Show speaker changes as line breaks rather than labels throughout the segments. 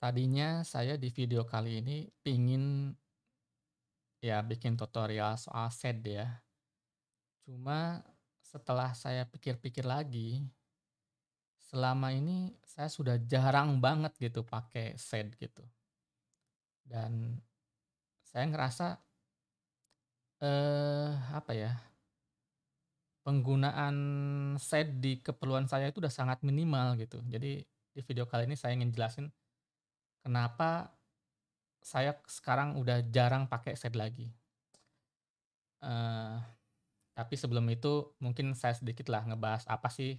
Tadinya saya di video kali ini pingin ya bikin tutorial soal SED ya. Cuma setelah saya pikir-pikir lagi, selama ini saya sudah jarang banget gitu pakai SED gitu. Dan saya ngerasa apa ya, penggunaan SED di keperluan saya itu udah sangat minimal gitu. Jadi di video kali ini saya ingin jelasin kenapa saya sekarang udah jarang pakai SED lagi. Eee Tapi sebelum itu mungkin saya sedikitlah ngebahas apa sih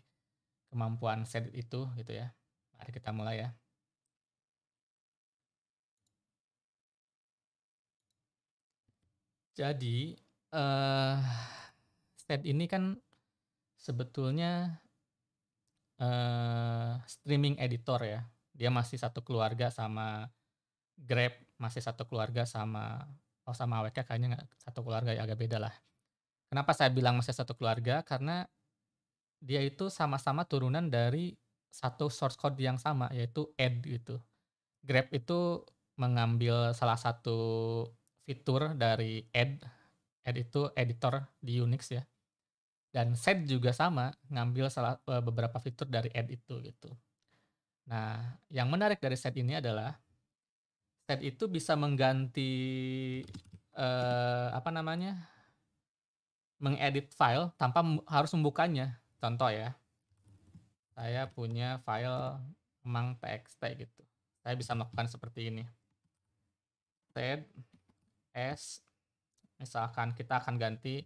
kemampuan SED itu gitu ya. Mari kita mulai ya. Jadi, eee, SED ini kan sebetulnya, streaming editor ya. Dia masih satu keluarga sama Grab, masih satu keluarga sama sama AWK kayaknya nggak satu keluarga ya, agak beda lah. Kenapa saya bilang masih satu keluarga? Karena dia itu sama-sama turunan dari satu source code yang sama, yaitu ed gitu. Grab itu mengambil salah satu fitur dari ed itu editor di Unix ya, dan sed juga sama, ngambil beberapa fitur dari ed itu, gitu. Nah, yang menarik dari sed ini adalah, sed itu bisa mengganti, apa namanya, mengedit file tanpa harus membukanya. Contoh ya, saya punya file memang.txt gitu, saya bisa melakukan seperti ini, sed s. Misalkan kita akan ganti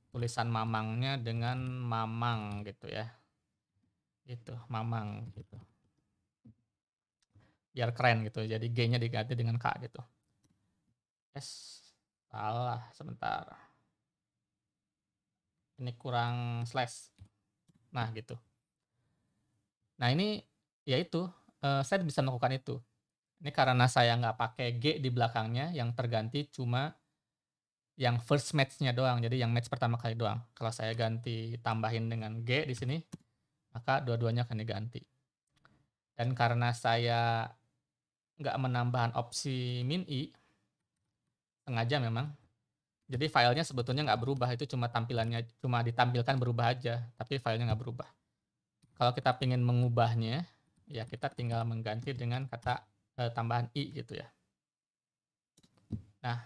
tulisan mamangnya dengan mamang gitu ya. Gitu, mamang gitu. Biar keren gitu. Jadi G-nya diganti dengan K gitu. Salah sebentar. Ini kurang slash. Nah, gitu. Nah, ini ya itu, saya bisa melakukan itu. Ini karena saya nggak pakai G di belakangnya, yang terganti cuma yang first match-nya doang. Jadi yang match pertama kali doang. Kalau saya ganti tambahin dengan G di sini, maka dua-duanya akan diganti. Dan karena saya nggak menambahkan opsi min i, sengaja memang. Jadi filenya sebetulnya nggak berubah, itu cuma tampilannya, cuma ditampilkan berubah aja, tapi filenya nggak berubah. Kalau kita pengen mengubahnya, ya kita tinggal mengganti dengan kata tambahan i gitu ya. Nah,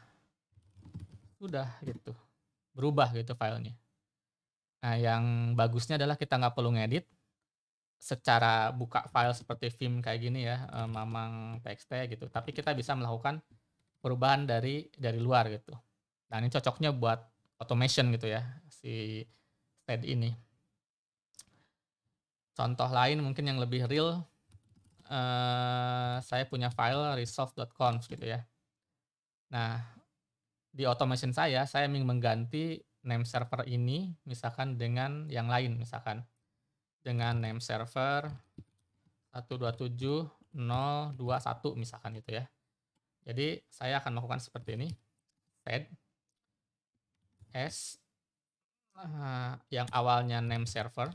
udah gitu, berubah gitu filenya. Nah, yang bagusnya adalah kita nggak perlu ngedit, secara buka file seperti Vim kayak gini ya, mamang.txt gitu, tapi kita bisa melakukan perubahan dari luar gitu. Nah, ini cocoknya buat automation gitu ya, si SED ini. Contoh lain mungkin yang lebih real, saya punya file resolve.conf gitu ya. Nah, di automation saya ingin mengganti name server ini misalkan dengan yang lain, misalkan dengan name server 127.021 misalkan gitu ya. Jadi saya akan melakukan seperti ini, sed s, yang awalnya name server,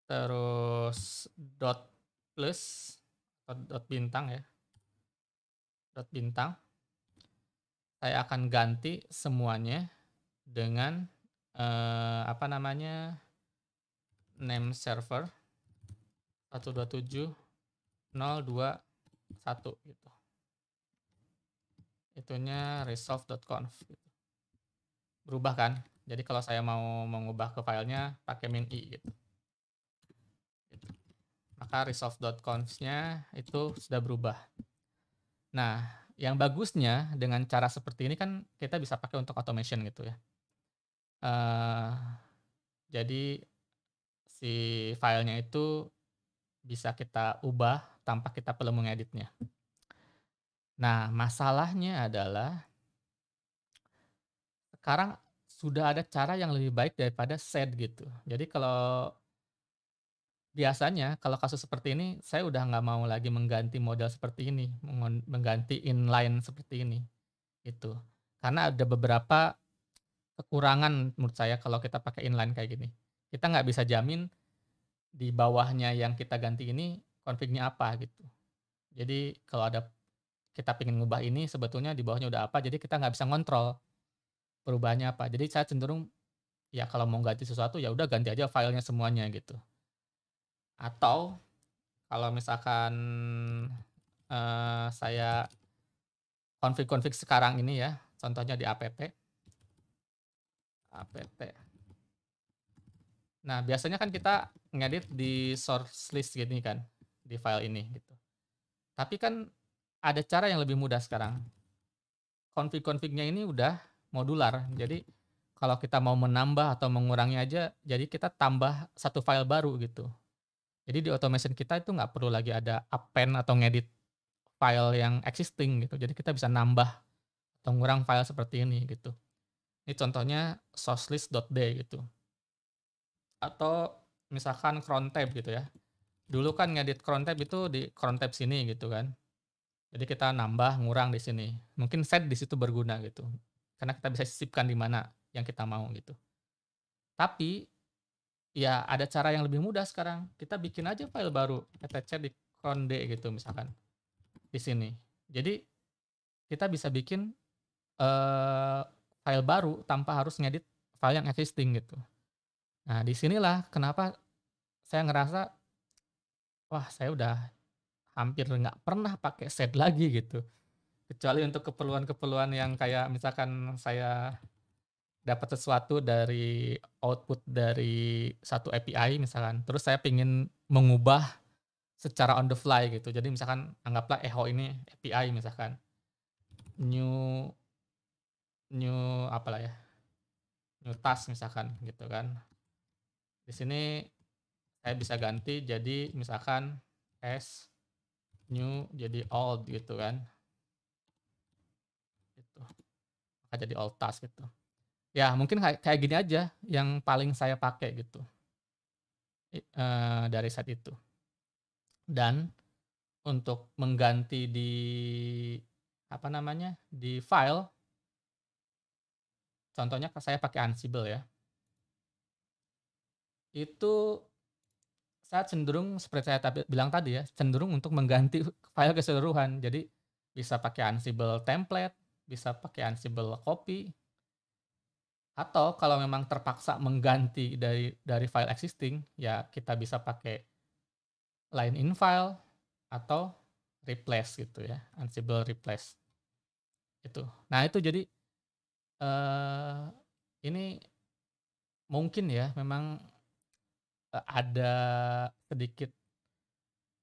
terus dot plus atau dot bintang ya, dot bintang. Saya akan ganti semuanya dengan apa namanya, name server 127.021 gitu. Itunya resolve.conf gitu. Berubah kan? Jadi kalau saya mau mengubah ke filenya pakai min i gitu. Maka resolve.conf-nya itu sudah berubah. Nah, yang bagusnya dengan cara seperti ini kan kita bisa pakai untuk automation gitu ya. Jadi si filenya itu bisa kita ubah tanpa kita perlu mengeditnya. Nah, masalahnya adalah sekarang sudah ada cara yang lebih baik daripada sed gitu. Jadi kalau biasanya kalau kasus seperti ini, saya udah nggak mau lagi mengganti model seperti ini, mengganti inline seperti ini, gitu. Karena ada beberapa kekurangan menurut saya kalau kita pakai inline kayak gini. Kita nggak bisa jamin di bawahnya yang kita ganti ini config-nya apa gitu. Jadi kalau ada kita pengen ngubah ini sebetulnya di bawahnya udah apa, jadi kita nggak bisa ngontrol perubahannya apa. Jadi saya cenderung, ya kalau mau ganti sesuatu ya udah ganti aja filenya semuanya gitu. Atau kalau misalkan, saya konfig-konfig sekarang ini ya, contohnya di apt. Nah, biasanya kan kita ngedit di source list gini kan, di file ini gitu. Tapi kan ada cara yang lebih mudah sekarang. Config-config-nya ini udah modular. Jadi kalau kita mau menambah atau mengurangi aja, jadi kita tambah satu file baru gitu. Jadi di automation kita itu nggak perlu lagi ada append atau ngedit file yang existing gitu. Jadi kita bisa nambah atau ngurang file seperti ini gitu. Ini contohnya sourcelist.d gitu. Atau misalkan cron tab gitu ya. Dulu kan ngedit cron tab itu di cron tab sini gitu kan. Jadi kita nambah, ngurang di sini. Mungkin set di situ berguna gitu. Karena kita bisa sisipkan di mana yang kita mau gitu. Tapi ya ada cara yang lebih mudah sekarang. Kita bikin aja file baru, etc di cron d gitu misalkan di sini. Jadi kita bisa bikin file baru tanpa harus ngedit file yang existing gitu. Nah, disinilah kenapa saya ngerasa, wah saya udah hampir nggak pernah pakai set lagi gitu. Kecuali untuk keperluan-keperluan yang kayak misalkan saya dapat sesuatu dari output dari satu API misalkan, terus saya pengen mengubah secara on the fly gitu. Jadi misalkan anggaplah echo ini API misalkan, new new apalah ya, new task misalkan gitu kan. Di sini saya bisa ganti jadi misalkan as new jadi old gitu kan. Gitu. Maka jadi old task gitu. Ya mungkin kayak gini aja yang paling saya pakai gitu. Dari set itu. Dan untuk mengganti di apa namanya, di file, contohnya saya pakai Ansible ya. Itu saya cenderung seperti saya bilang tadi ya, cenderung untuk mengganti file keseluruhan. Jadi bisa pakai Ansible template, bisa pakai Ansible copy, atau kalau memang terpaksa mengganti dari file existing, ya kita bisa pakai line in file atau replace gitu ya, Ansible replace. Itu. Nah, itu jadi ini mungkin ya memang ada sedikit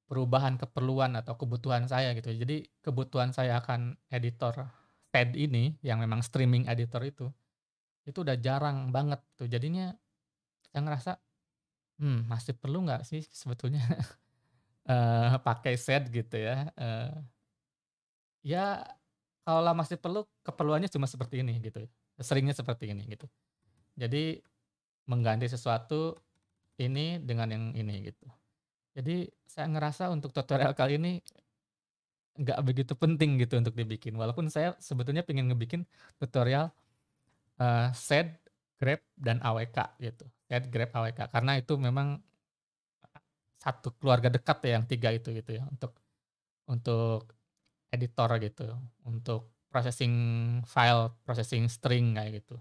perubahan keperluan atau kebutuhan saya gitu. Jadi kebutuhan saya akan editor TED ini yang memang streaming editor itu udah jarang banget tuh. Jadinya saya ngerasa, masih perlu nggak sih sebetulnya pakai set gitu ya. Ya kalau masih perlu, keperluannya cuma seperti ini gitu ya. Seringnya seperti ini gitu. Jadi mengganti sesuatu ini dengan yang ini gitu. Jadi saya ngerasa untuk tutorial kali ini nggak begitu penting gitu untuk dibikin. Walaupun saya sebetulnya pengen ngebikin tutorial sed, grep, dan awk gitu. Sed, grep, awk. Karena itu memang satu keluarga dekat ya yang tiga itu gitu ya untuk editor gitu, untuk processing file, processing string kayak gitu.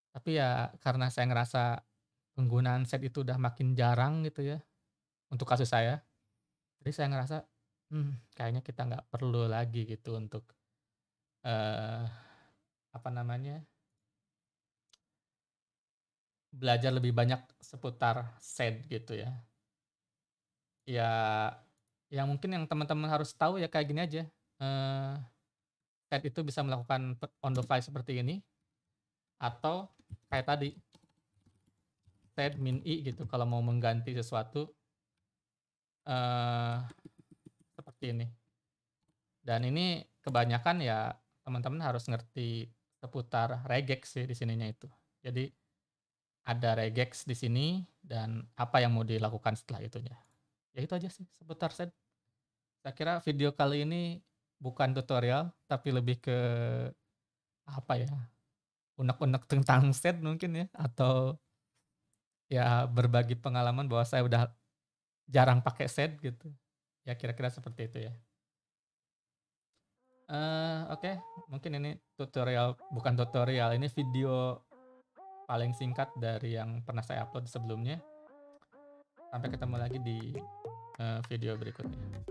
Tapi ya karena saya ngerasa penggunaan sed itu udah makin jarang gitu ya untuk kasus saya. Jadi saya ngerasa, kayaknya kita nggak perlu lagi gitu untuk eh, apa namanya, belajar lebih banyak seputar sed gitu ya. Ya, yang mungkin yang teman-teman harus tahu ya kayak gini aja. Eh, Sed itu bisa melakukan on the fly seperti ini, atau kayak tadi sed min i gitu kalau mau mengganti sesuatu eh, seperti ini. Dan ini kebanyakan ya teman-teman harus ngerti seputar regex sih di sininya itu. Jadi ada regex di sini dan apa yang mau dilakukan setelah itunya. Ya itu aja sih seputar sed. Saya kira video kali ini bukan tutorial tapi lebih ke apa ya? Unek-unek tentang sed mungkin ya, atau ya berbagi pengalaman bahwa saya udah jarang pakai sed gitu. Ya kira-kira seperti itu ya. Oke, mungkin ini bukan tutorial, ini video paling singkat dari yang pernah saya upload sebelumnya. Sampai ketemu lagi di video berikutnya.